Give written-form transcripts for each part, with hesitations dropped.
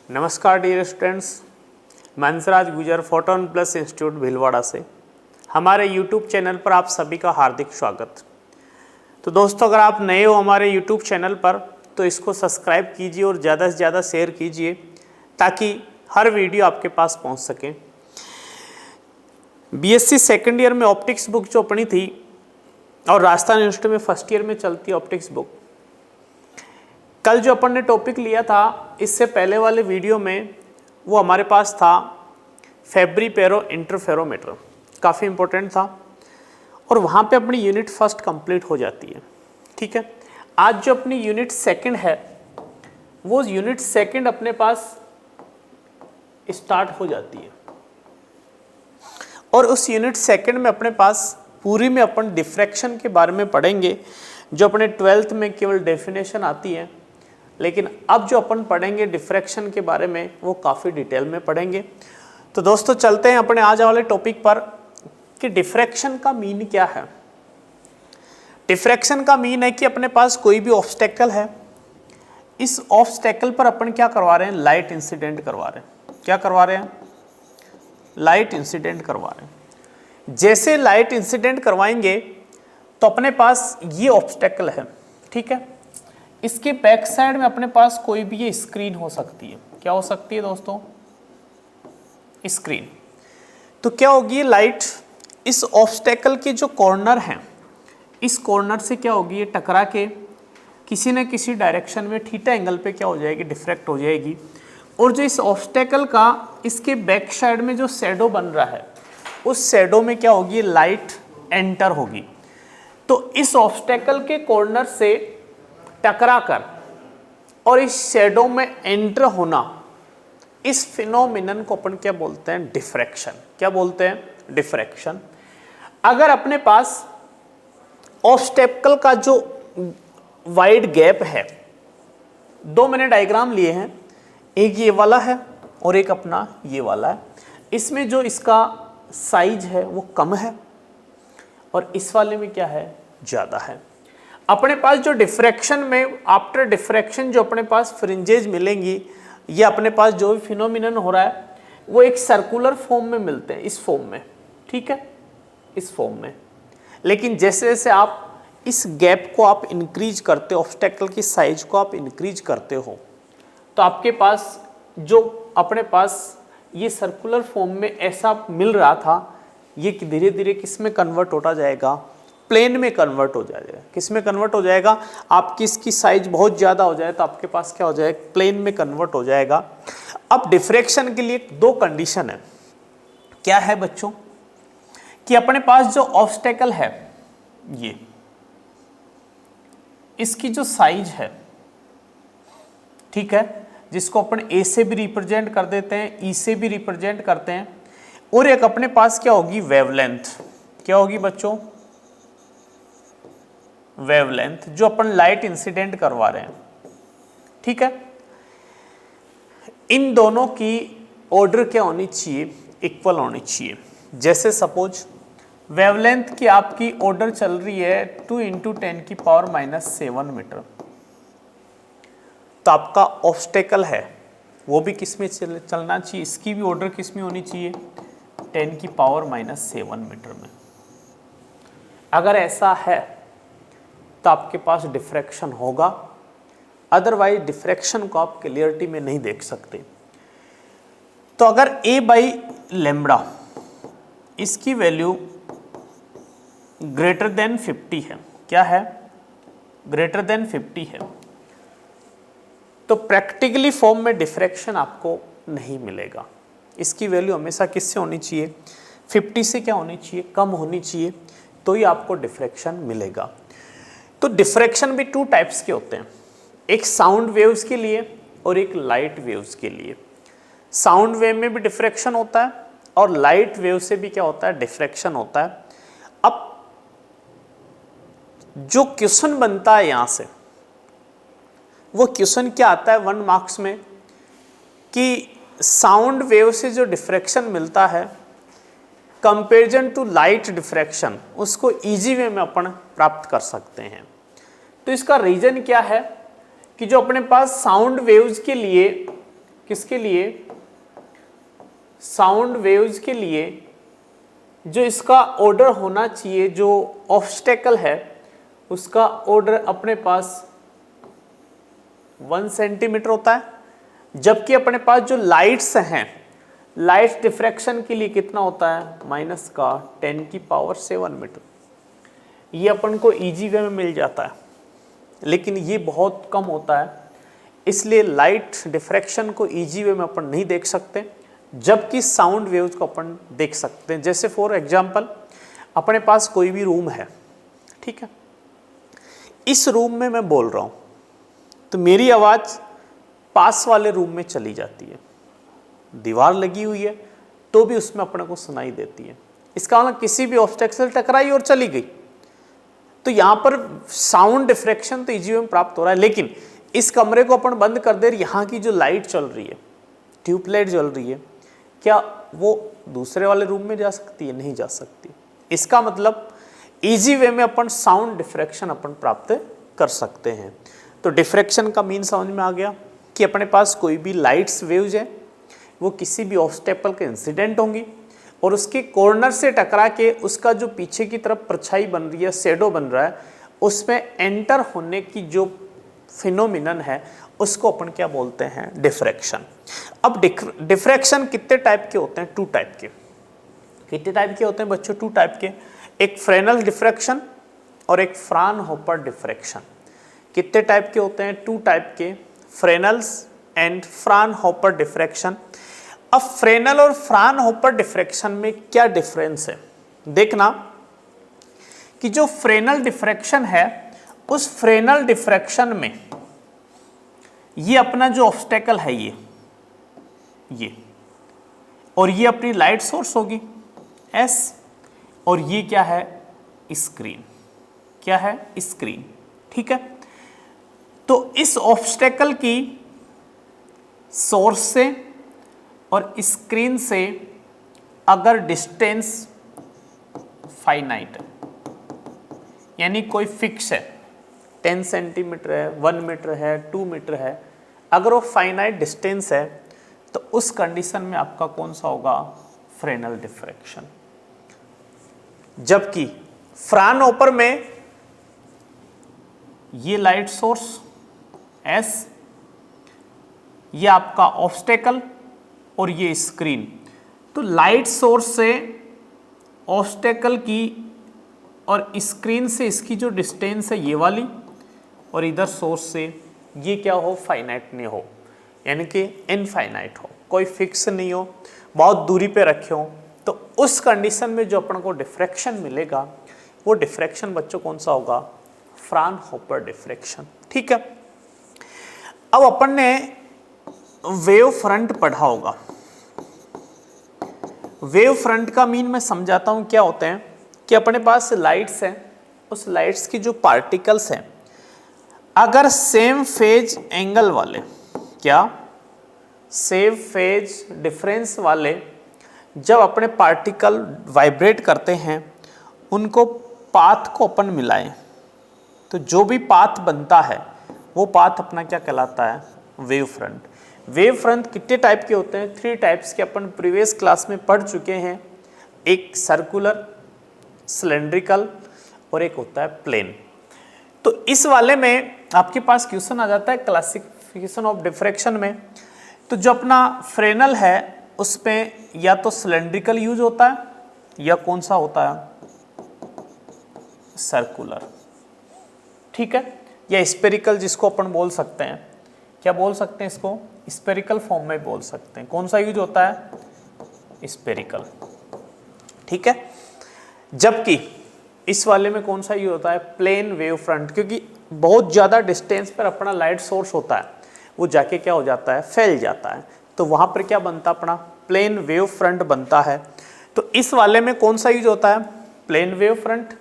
नमस्कार dear students, मैं हंसराज गुजर फोटोन प्लस इंस्टीट्यूट भीलवाड़ा से हमारे YouTube चैनल पर आप सभी का हार्दिक स्वागत। तो दोस्तों, अगर आप नए हो हमारे YouTube चैनल पर तो इसको सब्सक्राइब कीजिए और ज़्यादा से ज़्यादा शेयर कीजिए ताकि हर वीडियो आपके पास पहुंच सके। BSc सेकेंड ईयर में ऑप्टिक्स बुक जो अपनी थी और राजस्थान यूनिवर्सिटी में फर्स्ट ईयर में चलती है ऑप्टिक्स बुक, कल जो अपन ने टॉपिक लिया था इससे पहले वाले वीडियो में वो हमारे पास था फैब्री पेरो इंटरफेरोमीटर, काफ़ी इंपॉर्टेंट था और वहाँ पे अपनी यूनिट फर्स्ट कंप्लीट हो जाती है। ठीक है, आज जो अपनी यूनिट सेकंड है वो यूनिट सेकंड अपने पास स्टार्ट हो जाती है और उस यूनिट सेकंड में अपने पास पूरी में अपन डिफ्रैक्शन के बारे में पढ़ेंगे जो अपने 12th में केवल डेफिनेशन आती है, लेकिन अब जो अपन पढ़ेंगे डिफ्रैक्शन के बारे में वो काफ़ी डिटेल में पढ़ेंगे। तो दोस्तों चलते हैं अपने आज वाले टॉपिक पर कि डिफ्रैक्शन का मीन क्या है। डिफ्रैक्शन का मीन है कि अपने पास कोई भी ऑब्स्टेकल है, इस ऑब्स्टेकल पर अपन क्या करवा रहे हैं, लाइट इंसिडेंट करवा रहे हैं। क्या करवा रहे हैं? लाइट इंसिडेंट करवा रहे हैं। जैसे लाइट इंसिडेंट करवाएंगे तो अपने पास ये ऑब्स्टेकल है, ठीक है, इसके बैक साइड में अपने पास कोई भी ये स्क्रीन हो सकती है। क्या हो सकती है दोस्तों? स्क्रीन। तो क्या होगी, लाइट इस ऑब्स्टेकल के जो कॉर्नर हैं इस कॉर्नर से क्या होगी, ये टकरा के किसी न किसी डायरेक्शन में थीटा एंगल पे क्या हो जाएगी, डिफ्रैक्ट हो जाएगी। और जो इस ऑब्स्टेकल का इसके बैक साइड में जो शैडो बन रहा है उस शैडो में क्या होगी, लाइट एंटर होगी। तो इस ऑब्स्टेकल के कॉर्नर से टकरा कर और इस शैडो में एंटर होना, इस फिनोमिनन को अपन क्या बोलते हैं, डिफ्रैक्शन। क्या बोलते हैं? डिफ्रैक्शन। अगर अपने पास ऑब्स्टेकल का जो वाइड गैप है, दो मैंने डायग्राम लिए हैं, एक ये वाला है और एक अपना ये वाला है, इसमें जो इसका साइज है वो कम है और इस वाले में क्या है, ज़्यादा है। अपने पास जो डिफ्रैक्शन में आफ्टर डिफ्रैक्शन जो अपने पास फ्रिंजेज मिलेंगी, ये अपने पास जो भी फिनोमिनन हो रहा है वो एक सर्कुलर फॉर्म में मिलते हैं, इस फॉर्म में, ठीक है, इस फॉर्म में। लेकिन जैसे जैसे आप इस गैप को आप इंक्रीज करते हो, ऑब्स्टेकल की साइज को आप इंक्रीज करते हो, तो आपके पास जो अपने पास ये सर्कुलर फॉर्म में ऐसा मिल रहा था, ये धीरे धीरे किस में कन्वर्ट होता जाएगा, प्लेन में कन्वर्ट हो जाएगा। किस में कन्वर्ट हो जाएगा? आपकी इसकी साइज बहुत ज़्यादा हो जाए तो आपके पास क्या हो जाएगा, प्लेन में कन्वर्ट हो जाएगा। अब डिफ्रैक्शन के लिए दो कंडीशन है। क्या है बच्चों? कि अपने पास जो ऑब्स्टेकल है ये, इसकी जो साइज है, ठीक है, जिसको अपन ए से भी रिप्रेजेंट कर देते हैं, ई से भी रिप्रेजेंट करते हैं, और एक अपने पास क्या होगी, वेवलेंथ। क्या होगी बच्चों? वेवलेंथ, जो अपन लाइट इंसिडेंट करवा रहे हैं, ठीक है। इन दोनों की ऑर्डर क्या होनी चाहिए, इक्वल होनी चाहिए। जैसे सपोज वेवलेंथ की आपकी ऑर्डर चल रही है 2 × 10⁻⁻7 मीटर, तो आपका ऑब्स्टेकल है वो भी किस में चलना चाहिए, इसकी भी ऑर्डर किस में होनी चाहिए, 10⁻⁻7 मीटर में। अगर ऐसा है तो आपके पास डिफ्रैक्शन होगा, अदरवाइज डिफ्रैक्शन को आप क्लियरिटी में नहीं देख सकते। तो अगर a/λ इसकी वैल्यू ग्रेटर देन 50 है, क्या है, ग्रेटर देन 50 है, तो प्रैक्टिकली फॉर्म में डिफ्रैक्शन आपको नहीं मिलेगा। इसकी वैल्यू हमेशा किससे होनी चाहिए, 50 से क्या होनी चाहिए, कम होनी चाहिए, तो ही आपको डिफ्रैक्शन मिलेगा। तो डिफ्रैक्शन भी 2 टाइप्स के होते हैं, एक साउंड वेव्स के लिए और एक लाइट वेव्स के लिए। साउंड वेव में भी डिफ्रैक्शन होता है और लाइट वेव से भी क्या होता है, डिफ्रैक्शन होता है। अब जो क्वेश्चन बनता है यहां से, वो क्वेश्चन क्या आता है 1 मार्क्स में, कि साउंड वेव से जो डिफ्रैक्शन मिलता है कंपेरिजन टू लाइट डिफ्रैक्शन, उसको इजी वे में अपन प्राप्त कर सकते हैं। तो इसका रीजन क्या है कि जो अपने पास साउंड वेव्स के लिए किसके लिए, साउंड वेव्स के लिए जो इसका ऑर्डर होना चाहिए, जो ऑब्स्टेकल है उसका ऑर्डर अपने पास 1 सेंटीमीटर होता है, जबकि अपने पास जो लाइट्स हैं, लाइट डिफ्रैक्शन के लिए कितना होता है, -10⁻⁷ मीटर। ये अपन को इजी वे में मिल जाता है, लेकिन ये बहुत कम होता है, इसलिए लाइट डिफ्रैक्शन को इजी वे में अपन नहीं देख सकते, जबकि साउंड वेव्स को अपन देख सकते हैं। जैसे फॉर एग्जांपल अपने पास कोई भी रूम है, ठीक है, इस रूम में मैं बोल रहा हूँ तो मेरी आवाज़ पास वाले रूम में चली जाती है, दीवार लगी हुई है तो भी उसमें अपने को सुनाई देती है। इसका मतलब किसी भी ऑब्स्टेकल से टकराई और चली गई, तो यहाँ पर साउंड डिफ्रैक्शन तो इजी वे में प्राप्त हो रहा है। लेकिन इस कमरे को अपन बंद कर दे, यहाँ की जो लाइट चल रही है, ट्यूबलाइट जल रही है, क्या वो दूसरे वाले रूम में जा सकती है? नहीं जा सकती। इसका मतलब इजी वे में अपन साउंड डिफ्रैक्शन अपन प्राप्त कर सकते हैं। तो डिफ्रैक्शन का मीन समझ में आ गया कि अपने पास कोई भी लाइट्स वेव्स है वो किसी भी ऑब्स्टेकल के इंसिडेंट होंगी और उसके कॉर्नर से टकरा के उसका जो पीछे की तरफ परछाई बन रही है, शेडो बन रहा है, उसमें एंटर होने की जो फिनोमिनन है उसको अपन क्या बोलते हैं, डिफ्रैक्शन। अब डिफ्रैक्शन कितने टाइप के होते हैं? 2 टाइप के। कितने टाइप के होते हैं बच्चों? 2 टाइप के। एक फ्रेनल डिफ्रैक्शन और एक फ्राउनहोफर डिफ्रैक्शन। कितने टाइप के होते हैं? 2 टाइप के, फ्रेनल्स एंड फ्राउनहोफर डिफ्रैक्शन। अब फ्रेनल और फ्राउनहोफर डिफ्रैक्शन में क्या डिफरेंस है? देखना कि जो फ्रेनल डिफ्रैक्शन है उस फ्रेनल डिफ्रैक्शन में ये अपना जो ऑब्स्टेकल है ये और ये अपनी लाइट सोर्स होगी S, और ये क्या है, स्क्रीन। क्या है? स्क्रीन। ठीक है, तो इस ऑब्स्टेकल की सोर्स से और स्क्रीन से अगर डिस्टेंस फाइनाइट है, यानी कोई फिक्स है, 10 सेंटीमीटर है, 1 मीटर है, 2 मीटर है, अगर वो फाइनाइट डिस्टेंस है तो उस कंडीशन में आपका कौन सा होगा, फ्रेनल डिफ्रैक्शन। जबकि फ्राउनहोफर में ये लाइट सोर्स S, ये आपका ऑब्स्टेकल और ये स्क्रीन, तो लाइट सोर्स से ऑब्स्टेकल की और स्क्रीन से इसकी जो डिस्टेंस है ये वाली, और इधर सोर्स से ये क्या हो, फाइनाइट नहीं हो, यानी कि इनफाइनाइट हो, कोई फिक्स नहीं हो, बहुत दूरी पे रखे हो, तो उस कंडीशन में जो अपन को डिफ्रैक्शन मिलेगा वो डिफ्रैक्शन बच्चों कौन सा होगा, फ्राउनहोफर डिफ्रैक्शन। ठीक है, अब अपन ने वेव फ्रंट पढ़ा होगा। वेव फ्रंट का मीन मैं समझाता हूं क्या होते हैं, कि अपने पास लाइट्स हैं, उस लाइट्स की जो पार्टिकल्स हैं अगर सेम फेज एंगल वाले, क्या सेम फेज डिफरेंस वाले जब अपने पार्टिकल वाइब्रेट करते हैं, उनको पाथ को अपन मिलाएं, तो जो भी पाथ बनता है वो पाथ अपना क्या कहलाता है, वेव फ्रंट। वेव फ्रंट कितने टाइप के होते हैं? 3 टाइप्स के अपन प्रीवियस क्लास में पढ़ चुके हैं। एक सर्कुलर, सिलेंड्रिकल और एक होता है प्लेन। तो इस वाले में आपके पास क्वेश्चन आ जाता है क्लासिफिकेशन ऑफ डिफ्रैक्शन में, तो जो अपना फ्रेनल है उसमें या तो सिलेंड्रिकल यूज होता है या कौन सा होता है, सर्कुलर। ठीक है, या स्पेरिकल जिसको अपन बोल सकते हैं, क्या बोल सकते हैं इसको, स्पेरिकल फॉर्म में बोल सकते हैं। कौन सा यूज होता है, स्पेरिकल। ठीक है, जबकि इस वाले में कौन सा यूज होता है, प्लेन वेव फ्रंट, क्योंकि बहुत ज़्यादा डिस्टेंस पर अपना लाइट सोर्स होता है, वो जाके क्या हो जाता है, फैल जाता है, तो वहाँ पर क्या बनता है, अपना प्लेन वेव फ्रंट बनता है। तो इस वाले में कौन सा यूज होता है, प्लेन वेव फ्रंट,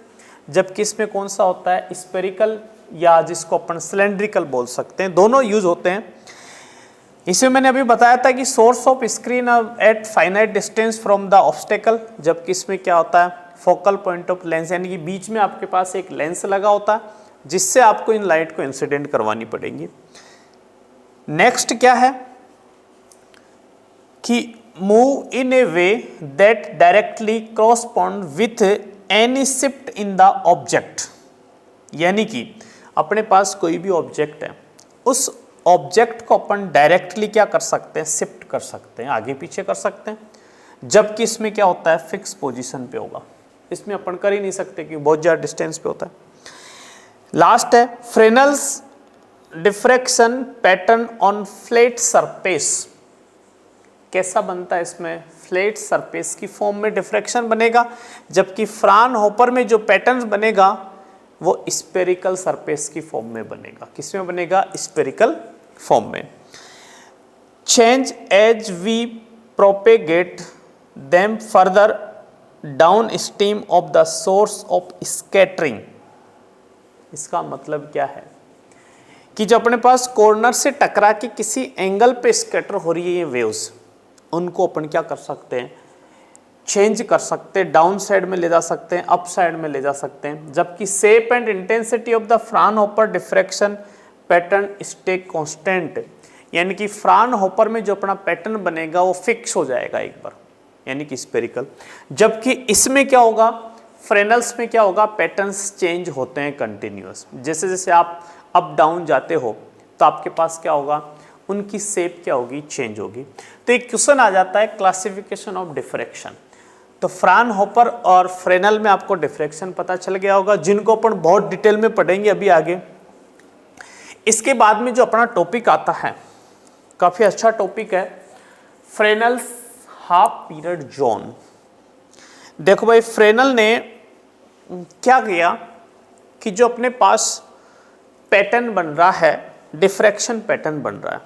जबकि इसमें कौन सा होता है, स्पेरिकल, या जिसको अपन सिलेंड्रिकल बोल सकते हैं, दोनों यूज होते हैं। इसमें मैंने अभी बताया था कि source of screen eight finite distance from the obstacle, जबकि इसमें क्या होता है, फोकल पॉइंट ऑफ लेंस, यानी कि बीच में आपके पास एक लेंस लगा होता है जिससे आपको इन लाइट को इंसिडेंट करवानी पड़ेगी। नेक्स्ट क्या है, कि move in A way that directly correspond with any shift in the object, यानी कि अपने पास कोई भी ऑब्जेक्ट है, उस ऑब्जेक्ट को अपन डायरेक्टली क्या कर सकते हैं, शिफ्ट कर सकते हैं, आगे पीछे कर सकते हैं, जबकि इसमें क्या होता है, फिक्स पोजीशन पे होगा। इसमें अपन कर ही नहीं सकते कि बहुत ज़्यादा डिस्टेंस पे होता है। लास्ट है Fresnel's diffraction pattern on flat surface. कैसा बनता है, इसमें फ्लैट सरफेस की फॉर्म में डिफ्रैक्शन बनेगा, जबकि फ्राउनहोफर में जो पैटर्न बनेगा वो स्फेरिकल सरफेस की फॉर्म में बनेगा। किसमें बनेगा, स्फेरिकल फॉर्म में। Change as we propagate them further downstream of the source of scattering. इसका मतलब क्या है कि जो अपने पास कॉर्नर से टकरा के किसी एंगल पे स्कैटर हो रही है ये वेव्स, उनको अपन क्या कर सकते हैं, चेंज कर सकते हैं, डाउन साइड में ले जा सकते हैं, अप साइड में ले जा सकते हैं, जबकि shape and intensity of the Fraunhofer diffraction pattern stay constant, यानी कि फ्राउनहोफर में जो अपना पैटर्न बनेगा वो फिक्स हो जाएगा एक बार, यानी कि स्फेरिकल। जबकि इसमें क्या होगा, फ्रेनल्स में क्या होगा, पैटर्न्स चेंज होते हैं कंटिन्यूअस। जैसे जैसे आप अप डाउन जाते हो तो आपके पास क्या होगा, उनकी शेप क्या होगी, चेंज होगी। तो एक क्वेश्चन आ जाता है क्लासिफिकेशन ऑफ डिफ्रैक्शन। तो फ्राउनहोफर और फ्रेनल में आपको डिफ्रैक्शन पता चल गया होगा, जिनको अपन बहुत डिटेल में पढ़ेंगे अभी आगे। इसके बाद में जो अपना टॉपिक आता है, काफ़ी अच्छा टॉपिक है, फ्रेनल्स हाफ पीरियड जोन। देखो भाई, फ्रेनल ने क्या किया कि जो अपने पास पैटर्न बन रहा है, डिफ्रैक्शन पैटर्न बन रहा है,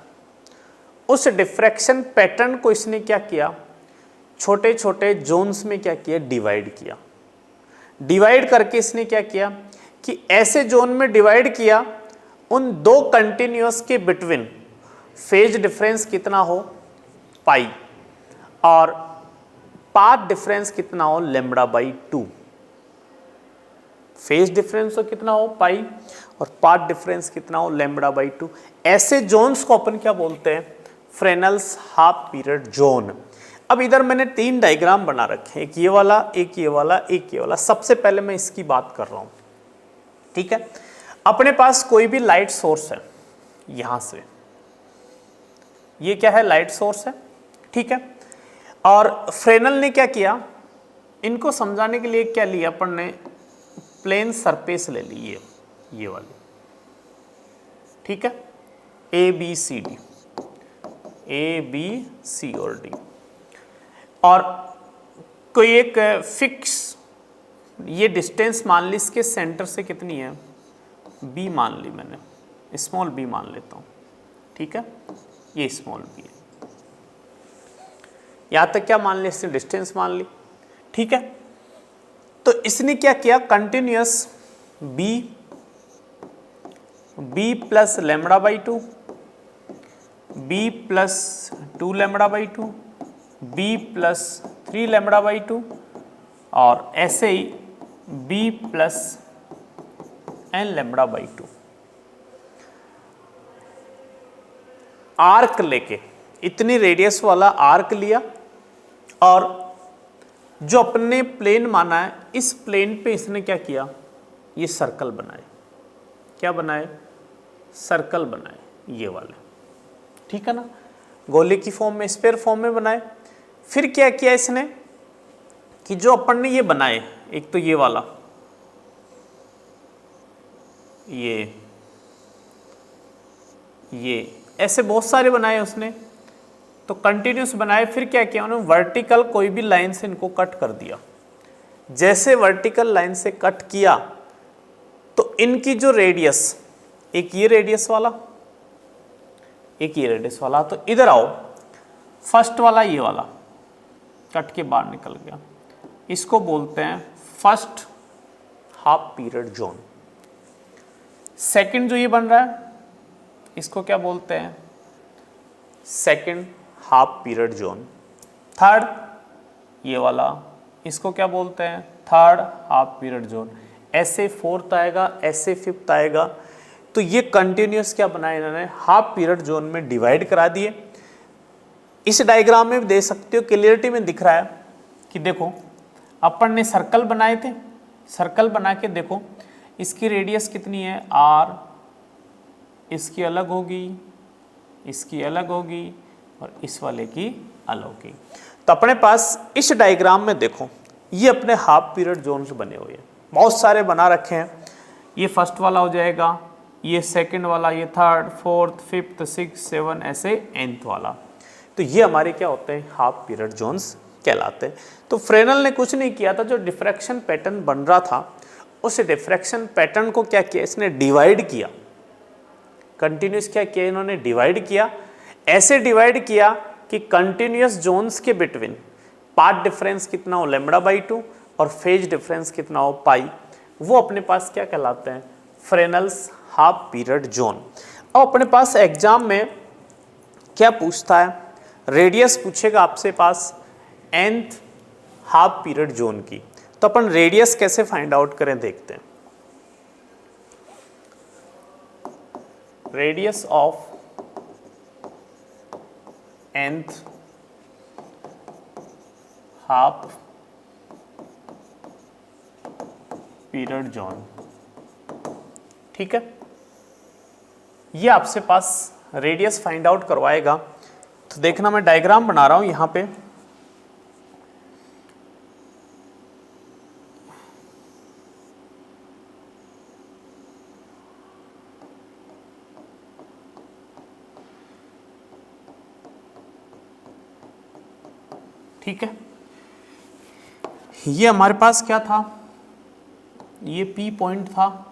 उस डिफ्रैक्शन पैटर्न को इसने क्या किया, छोटे छोटे जोन्स में क्या किया, डिवाइड किया। डिवाइड करके इसने क्या किया कि ऐसे जोन में डिवाइड किया, उन दो कंटिन्यूअस के बिटवीन फेज डिफरेंस कितना हो, पाई, और पाथ डिफरेंस कितना हो, लैम्बडा बाई 2। फेज डिफरेंस तो कितना हो, पाई, और पाथ डिफरेंस कितना हो, लैम्बडा बाई 2। ऐसे जोन्स को अपन क्या बोलते हैं, फ्रेनल्स हाफ पीरियड जोन। अब इधर मैंने 3 डायग्राम बना रखे हैं, एक ये वाला, एक ये वाला, एक ये वाला। सबसे पहले मैं इसकी बात कर रहा हूं, ठीक है। अपने पास कोई भी लाइट सोर्स है, यहां से ये क्या है, लाइट सोर्स है, ठीक है। और फ्रेनल ने क्या किया, इनको समझाने के लिए क्या लिया अपन ने, प्लेन सरफेस ले ली, ये वाली, ठीक है, A B C D, A B C और डी, और कोई एक फिक्स ये डिस्टेंस मान ली, इसके सेंटर से कितनी है, बी मान ली मैंने, स्मॉल बी मान लेता हूँ, ठीक है, ये स्मॉल बी है। यहाँ तक क्या मान ली, इसने डिस्टेंस मान ली, ठीक है। तो इसने क्या किया, continuous B plus lambda by 2, B plus 2 lambda by 2, B plus 3 lambda by 2, और ऐसे ही B plus N lambda by 2। Arc लेके, इतनी रेडियस वाला आर्क लिया, और जो अपने प्लेन माना है, इस प्लेन पे इसने क्या किया, ये सर्कल बनाए। क्या बनाए, सर्कल बनाए, ये वाले, ठीक है ना, गोले की फॉर्म में, स्फीयर फॉर्म में बनाए। फिर क्या किया इसने कि जो अपन ने ये बनाए, एक तो ये वाला, ये ऐसे बहुत सारे बनाए उसने, तो कंटिन्यूस बनाए। फिर क्या किया उन्होंने, वर्टिकल कोई भी लाइन से इनको कट कर दिया। जैसे वर्टिकल लाइन से कट किया तो इनकी जो रेडियस, एक ये रेडियस वाला, एक ये रेडियस वाला, तो इधर आओ, फर्स्ट वाला ये वाला कट के बाहर निकल गया, इसको बोलते हैं first half period zone. Second जो ये बन रहा है, इसको क्या बोलते हैं, second half period zone. Third ये वाला, इसको क्या बोलते हैं, थर्ड हाफ पीरियड जोन। ऐसे फोर्थ आएगा, ऐसे फिफ्थ आएगा। तो ये कंटिन्यूस क्या बनाया इन्होंने, हाफ पीरियड जोन में डिवाइड करा दिए। इस डायग्राम में भी दे सकते हो, क्लियरिटी में दिख रहा है कि देखो अपन ने सर्कल बनाए थे, सर्कल बना के देखो इसकी रेडियस कितनी है r, इसकी अलग होगी, इसकी अलग होगी और इस वाले की अलग होगी। तो अपने पास इस डायग्राम में देखो ये अपने हाफ पीरियड जोन्स बने हुए हैं, बहुत सारे बना रखे हैं। ये फर्स्ट वाला हो जाएगा, ये सेकंड वाला, ये third, fourth, fifth, six, seven, ऐसे nth वाला। तो ये हमारे क्या होते हैं, हाफ पीरियड जोन्स कहलाते हैं। तो फ्रेनेल ने कुछ नहीं किया था, जो डिफ्रैक्शन पैटर्न बन रहा था उस डिफ्रैक्शन पैटर्न को क्या किया, इसने डिवाइड किया, कंटिन्यूस क्या किया इन्होंने, डिवाइड किया। ऐसे डिवाइड किया कि कंटिन्यूस जोन्स के बिटवीन पाथ डिफरेंस कितना हो λ/2 और फेज डिफरेंस कितना हो पाई, वो अपने पास क्या कहलाते हैं, फ्रेनेल्स हाफ पीरियड जोन। और अपने पास एग्जाम में क्या पूछता है, रेडियस पूछेगा आपसे पास nth हाफ पीरियड जोन की। तो अपन रेडियस कैसे फाइंड आउट करें देखते हैं। Radius of nth half period zone, ठीक है। ये आपसे पास रेडियस फाइंड आउट करवाएगा। तो देखना मैं डायग्राम बना रहा हूं यहां पे, ठीक है। ये हमारे पास क्या था, ये P पॉइंट था,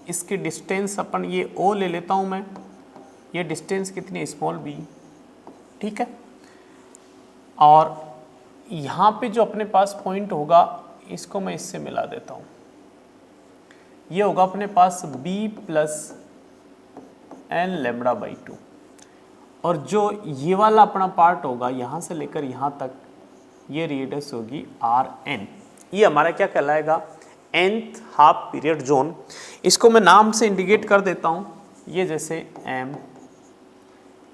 इसकी डिस्टेंस अपन ये O ले लेता हूं मैं, ये डिस्टेंस कितनी, स्मॉल b, ठीक है। और यहाँ पे जो अपने पास पॉइंट होगा इसको मैं इससे मिला देता हूँ, ये होगा अपने पास b + n λ/2 और जो ये वाला अपना पार्ट होगा यहाँ से लेकर यहाँ तक ये रेडियस होगी Rn। ये हमारा क्या कहलाएगा, nth हाफ पीरियड जोन। इसको मैं नाम से इंडिकेट कर देता हूँ, ये जैसे m,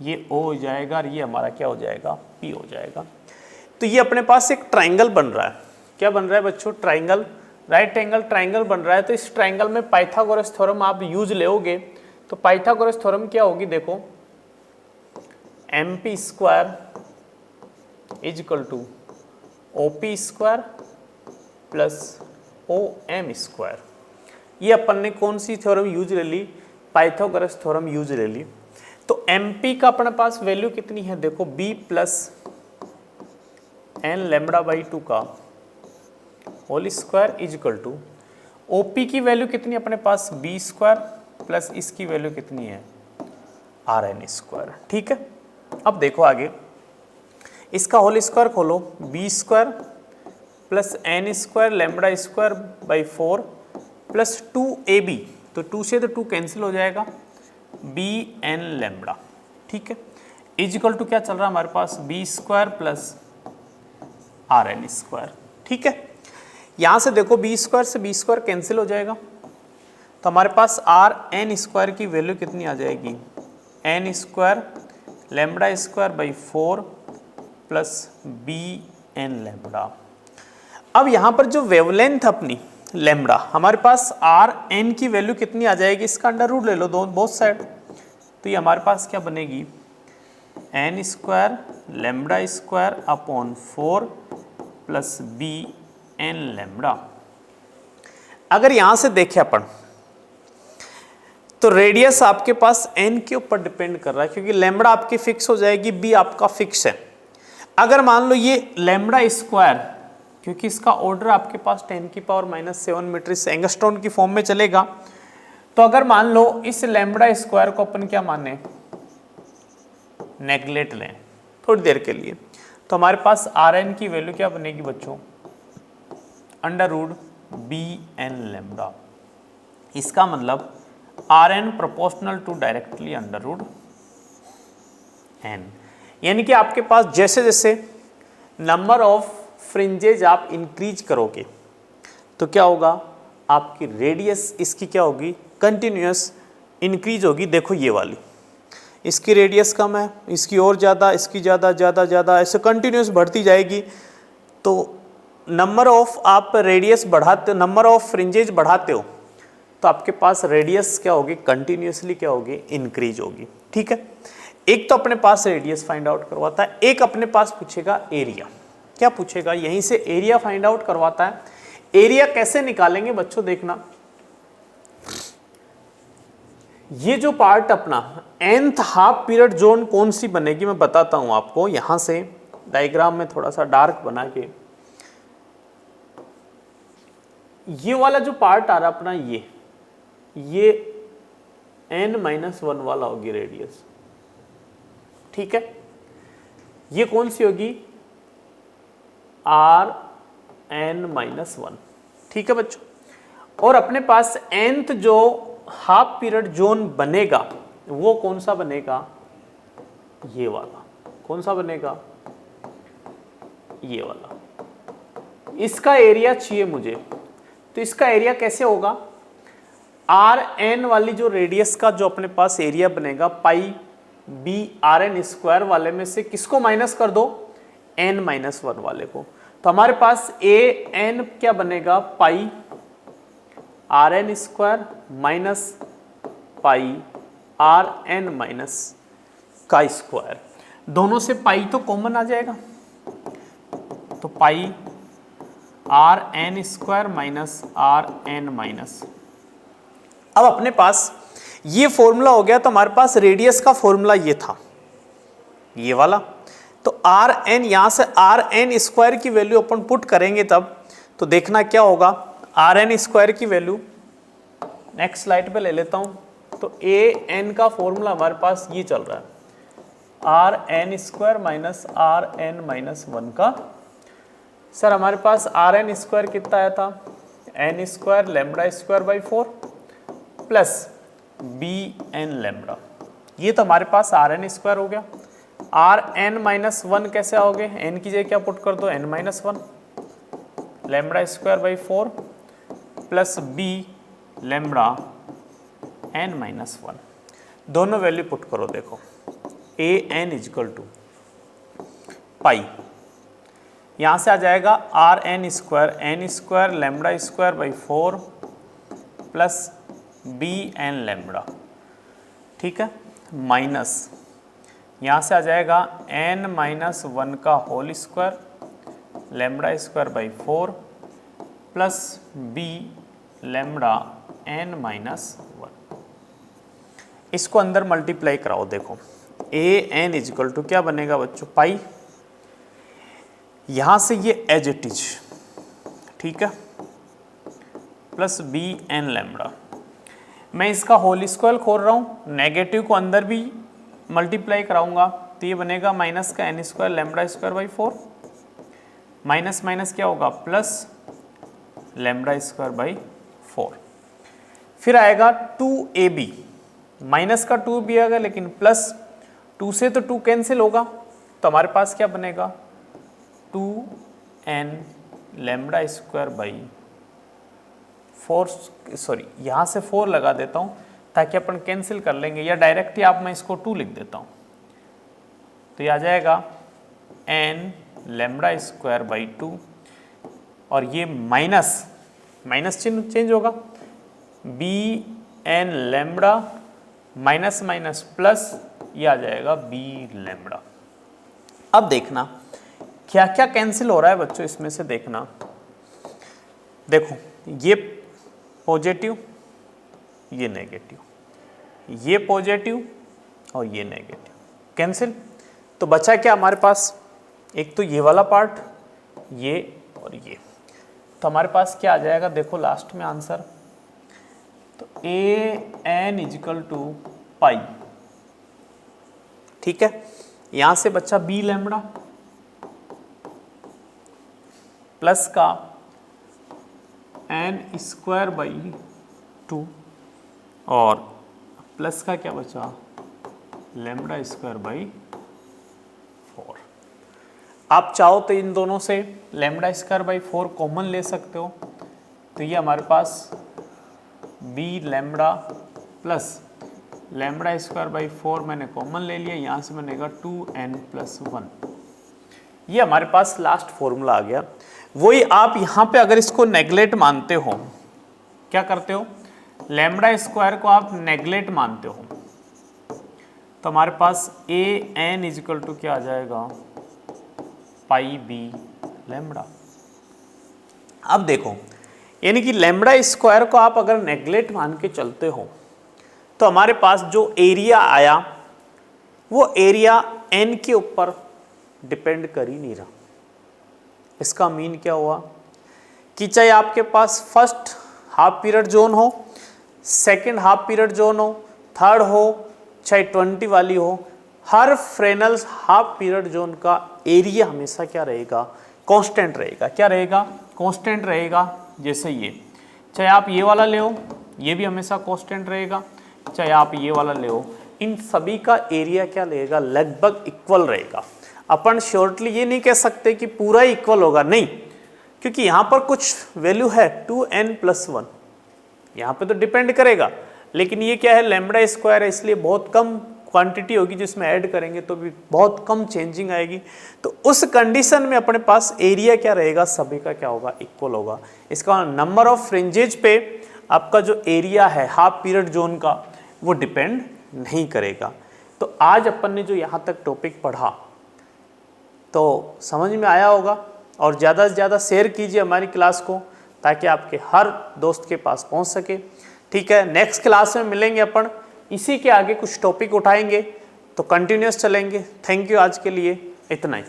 ये O हो जाएगा और ये हमारा क्या हो जाएगा, P हो जाएगा। तो ये अपने पास एक ट्राइंगल बन रहा है, क्या बन रहा है बच्चों, ट्राइंगल, राइट एंगल ट्राइंगल बन रहा है। तो इस ट्राइंगल में पाइथागोरस थ्योरम आप यूज लेओगे, तो पाइथागोरस थ्योरम क्या होगी, देखो mp² = OP² + OM²। ये अपन ने कौन सी थ्योरम यूज ले ली, पाइथागोरस थ्योरम यूज ले ली। तो mp का अपने पास वैल्यू कितनी है, देखो b + n λ/2 का होल स्क्वायर = OP की वैल्यू कितनी अपने पास, b² प्लस इसकी वैल्यू कितनी है, Rn², ठीक है। अब देखो आगे, इसका होल स्क्वायर खोलो, b² + n² λ² / 4 + 2ab, तो 2 से तो 2 कैंसिल हो जाएगा, bn λ, ठीक है, = क्या चल रहा है हमारे पास, b² + Rn², ठीक है। यहाँ से देखो b² से b² कैंसिल हो जाएगा, तो हमारे पास Rn² की वैल्यू कितनी आ जाएगी, n² λ² / 4 + bn λ। अब यहाँ पर जो वेवलेंथ अपनी लैम्बडा, हमारे पास Rn की वैल्यू कितनी आ जाएगी, इसका अंडर रूट ले लो दोनों बोथ साइड, तो ये हमारे पास क्या बनेगी, n² λ² / 4 + bn λ। अगर यहाँ से देखें अपन, तो रेडियस आपके पास n के ऊपर डिपेंड कर रहा है, क्योंकि लैम्बडा आपकी फिक्स हो जाएगी, b आपका फिक्स है। अगर मान लो ये λ², क्योंकि इसका ऑर्डर आपके पास 10⁻⁻7 मीटर इस एंगस्ट्रॉन की फॉर्म में चलेगा, तो अगर मान लो इस λ² को अपन क्या माने, नेगलेक्ट लें थोड़ी देर के लिए, तो हमारे पास Rn की वैल्यू क्या बनेगी बच्चों, √ bn λ। इसका मतलब Rn proportional to directly √ n, यानी कि आपके पास जैसे जैसे नंबर ऑफ फ्रिंजेज आप इंक्रीज करोगे तो क्या होगा, आपकी रेडियस इसकी क्या होगी, कंटिन्यूअस इंक्रीज होगी। देखो ये वाली, इसकी रेडियस कम है, इसकी और ज़्यादा, इसकी ज़्यादा ज़्यादा ज़्यादा, ऐसे कंटिन्यूस बढ़ती जाएगी। तो नंबर ऑफ आप रेडियस बढ़ाते, नंबर ऑफ फ्रिंजेज बढ़ाते हो तो आपके पास रेडियस क्या होगी, कंटिन्यूसली क्या होगी, इंक्रीज होगी। ठीक है, एक तो अपने पास रेडियस फाइंड आउट करवाता है, एक अपने पास पूछेगा एरिया। क्या पूछेगा, यहीं से एरिया फाइंड आउट करवाता है। एरिया कैसे निकालेंगे बच्चों, देखना ये जो पार्ट अपना nth हाफ पीरियड जोन कौन सी बनेगी मैं बताता हूं आपको। यहां से डायग्राम में थोड़ा सा डार्क बना के, ये वाला जो पार्ट आ रहा अपना, ये n-1 वाला होगी रेडियस। ठीक है, ये कौन सी होगी, Rn-1। ठीक है बच्चों, और अपने पास nth जो हाफ पीरियड जोन बनेगा वो कौन सा बनेगा, ये वाला। कौन सा बनेगा, ये वाला। इसका एरिया चाहिए मुझे, तो इसका एरिया कैसे होगा, Rn वाली जो रेडियस का जो अपने पास एरिया बनेगा, पाई b Rn² वाले में से किसको माइनस कर दो, n-1 वाले को। तो हमारे पास an क्या बनेगा, पाई Rn² माइनस पाई Rn-² दोनों से पाई तो कॉमन आ जाएगा, तो पाई Rn² माइनस Rn-। अब अपने पास ये फॉर्मूला हो गया, तो हमारे पास रेडियस का फॉर्मूला ये था, ये वाला। तो Rn, यहाँ से Rn² की वैल्यू अपन पुट करेंगे तब, तो देखना क्या होगा, Rn² की वैल्यू नेक्स्ट स्लाइड पे ले लेता हूँ। तो An का फॉर्मूला हमारे पास ये चल रहा है, Rn² माइनस Rn-1 का। सर हमारे पास Rn² कितना आया था, n² λ²/4 प्लस bn λ। ये तो हमारे पास Rn² हो गया। Rn-1 कैसे आओगे, n की जगह क्या पुट कर दो, n-1 λ²/4 प्लस b λn-1, दोनों वैल्यू पुट करो। देखो An इजकल टू पाई, यहाँ से आ जाएगा Rn² n² λ²/4 प्लस bn λ। ठीक है, माइनस यहाँ से आ जाएगा n-1 का whole square λ²/4 plus b λn-1। इसको अंदर मल्टीप्लाई कराओ। देखो An इजकल टू क्या बनेगा बच्चों, पाई, यहाँ से ये एज इट इज, ठीक है, प्लस bn λ। मैं इसका होल स्क्वायर खोल रहा हूँ, नेगेटिव को अंदर भी मल्टीप्लाई कराऊंगा, तो ये बनेगा माइनस का n² λ²/4, माइनस माइनस क्या होगा, प्लस λ²/4। फिर आएगा 2ab, माइनस का 2 भी आएगा, लेकिन प्लस 2 से तो 2 कैंसिल होगा, तो हमारे पास क्या बनेगा, 2n λ²/4, सॉरी यहाँ से 4 लगा देता हूँ ताकि अपन कैंसिल कर लेंगे, या डायरेक्ट ही आप मैं इसको 2 लिख देता हूँ। तो ये आ जाएगा n λ²/2, और ये माइनस माइनस चिन्ह चेंज होगा, bn λ माइनस माइनस प्लस, ये आ जाएगा b λ। अब देखना क्या क्या कैंसिल हो रहा है बच्चों, इसमें से देखना। देखो ये पॉजिटिव, ये नेगेटिव, ये पॉजिटिव और ये नेगेटिव, कैंसिल। तो बचा क्या हमारे पास, एक तो ये वाला पार्ट, ये और ये। तो हमारे पास क्या आ जाएगा, देखो लास्ट में आंसर, तो An इजकल टू पाई। ठीक है, यहां से बच्चा b λ प्लस का n²/2 और प्लस का क्या बचा, λ²/4। आप चाहो तो इन दोनों से λ²/4 कॉमन ले सकते हो, तो ये हमारे पास b λ plus lambda square by 4 मैंने कॉमन ले लिया, यहाँ से बनेगा 2n+1। ये हमारे पास लास्ट फॉर्मूला आ गया। वही आप यहाँ पे अगर इसको नेगलेक्ट मानते हो, क्या करते हो, लैम्बडा स्क्वायर को आप नेगलेक्ट मानते हो, तो हमारे पास an इजिकल टू क्या आ जाएगा, पाई बी लैम्बडा। अब देखो, यानी कि लैम्बडा स्क्वायर को आप अगर नेगलेक्ट मान के चलते हो तो हमारे पास जो एरिया आया वो एरिया n के ऊपर डिपेंड कर ही नहीं रहा। इसका मीन क्या हुआ कि चाहे आपके पास फर्स्ट हाफ पीरियड जोन हो, सेकंड हाफ पीरियड जोन हो, थर्ड हो, चाहे 20 वाली हो, हर फ्रेनल्स हाफ पीरियड जोन का एरिया हमेशा क्या रहेगा, कांस्टेंट रहेगा। क्या रहेगा, कांस्टेंट रहेगा। जैसे ये, चाहे आप ये वाला ले हो, ये भी हमेशा कांस्टेंट रहेगा, चाहे आप ये वाला ले हो, इन सभी का एरिया क्या रहेगा, लगभग इक्वल रहेगा। अपन श्योरली ये नहीं कह सकते कि पूरा इक्वल होगा, नहीं, क्योंकि यहाँ पर कुछ वैल्यू है 2n+1, यहाँ पे तो डिपेंड करेगा, लेकिन ये क्या है, लैम्बडा स्क्वायर है, इसलिए बहुत कम क्वांटिटी होगी जिसमें ऐड करेंगे तो भी बहुत कम चेंजिंग आएगी। तो उस कंडीशन में अपने पास एरिया क्या रहेगा, सभी का क्या होगा, इक्वल होगा। इसका नंबर ऑफ फ्रिंजेज पे आपका जो एरिया है हाफ पीरियड जोन का वो डिपेंड नहीं करेगा। तो आज अपन ने जो यहाँ तक टॉपिक पढ़ा तो समझ में आया होगा, और ज़्यादा से ज़्यादा शेयर कीजिए हमारी क्लास को ताकि आपके हर दोस्त के पास पहुँच सके। ठीक है, नेक्स्ट क्लास में मिलेंगे अपन, इसी के आगे कुछ टॉपिक उठाएंगे, तो कंटिन्यूस चलेंगे। थैंक यू, आज के लिए इतना ही।